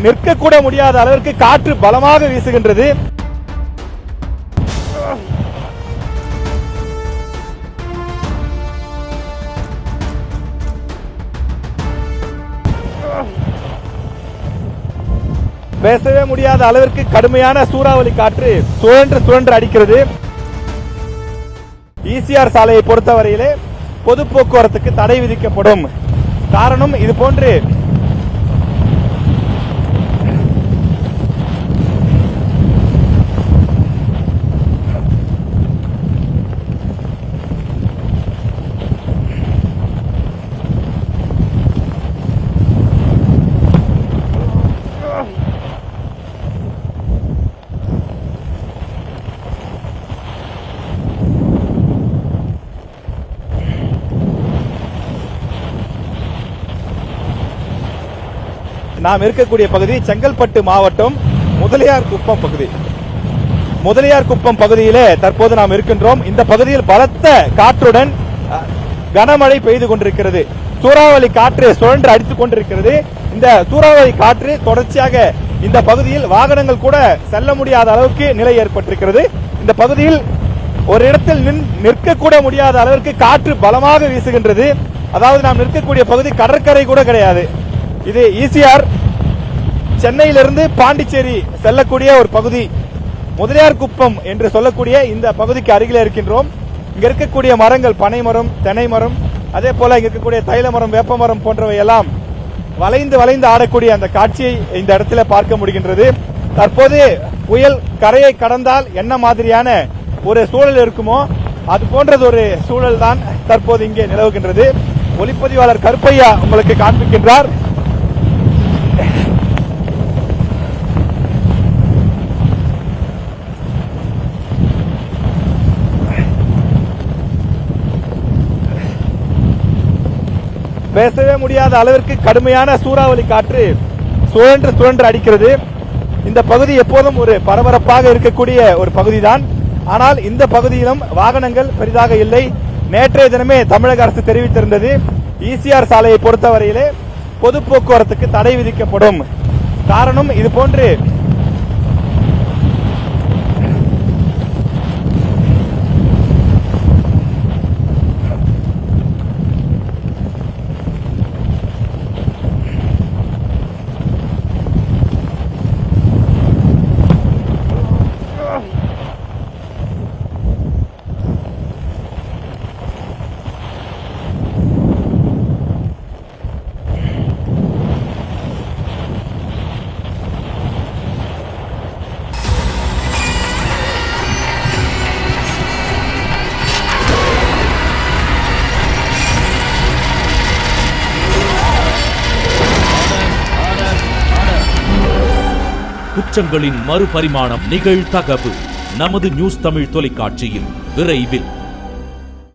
நிற்கக்கூட முடியாத அளவிற்கு காற்று பலமாக வீசுகின்றது. பேசவே முடியாத அளவிற்கு கடுமையான சூறாவளி காற்று சுழன்று அடிக்கிறது. ஈசிஆர் சாலையை பொறுத்தவரையிலே பொது போக்குவரத்துக்கு தடை விதிக்கப்படும். காரணம் இது போன்று நாம் இருக்கக்கூடிய பகுதி செங்கல்பட்டு மாவட்டம் முதலியார் குப்பம் பகுதி. முதலியார் குப்பம் பகுதியிலே தற்போது நாம் இருக்கின்றோம். இந்த பகுதியில் பலத்த காற்றுடன் கனமழை பெய்து கொண்டிருக்கிறது. சூறாவளி காற்று சுழன்று அடித்துக் கொண்டிருக்கிறது. இந்த சூறாவளி காற்று தொடர்ச்சியாக இந்த பகுதியில் வாகனங்கள் கூட செல்ல முடியாத அளவுக்கு நிலை ஏற்பட்டிருக்கிறது. இந்த பகுதியில் ஒரு இடத்தில் நிற்கக்கூட முடியாத அளவிற்கு காற்று பலமாக வீசுகின்றது. அதாவது நாம் நிற்கக்கூடிய பகுதி கடற்கரை கூட கிடையாது. இது ஈசிஆர் சென்னையிலிருந்து பாண்டிச்சேரி செல்லக்கூடிய ஒரு பகுதி. முதலியார் குப்பம் என்று சொல்லக்கூடிய இந்த பகுதிக்கு அருகில் இருக்கின்றோம். இங்க இருக்கக்கூடிய மரங்கள் பனை மரம், தென்னை மரம், அதே போல இங்க இருக்கக்கூடிய தைல மரம், வேப்ப மரம் போன்றவை எல்லாம் வளைந்து ஆடக்கூடிய அந்த காட்சியை இந்த இடத்துல பார்க்க முடிகின்றது. தற்போது புயல் கரையை கடந்தால் என்ன மாதிரியான ஒரு சூழல் இருக்குமோ அது போன்றது ஒரு சூழல் தான் தற்போது இங்கே நிலவுகின்றது. ஒளிப்பதிவாளர் கருப்பையா உங்களுக்கு காண்பிக்கின்றார். பேசவே முடியாத அளவிற்கு கடுமையான சூறாவளி காற்று சுழன்று அடிக்கிறது. இந்த பகுதி எப்போதும் ஒரு பரபரப்பாக இருக்கக்கூடிய ஒரு பகுதிதான். ஆனால் இந்த பகுதியிலும் வாகனங்கள் பெரிதாக இல்லை. நேற்றைய தினமே தமிழக அரசு தெரிவித்திருந்தது, ஈசிஆர் சாலையை பொறுத்தவரையிலே பொது போக்குவரத்துக்கு தடை விதிக்கப்படும். காரணம் இது போன்று குற்றங்களின் மறுபரிமாணம் நிகழ்தகவு நமது நியூஸ் தமிழ் தொலைக்காட்சியில் விரைவில்.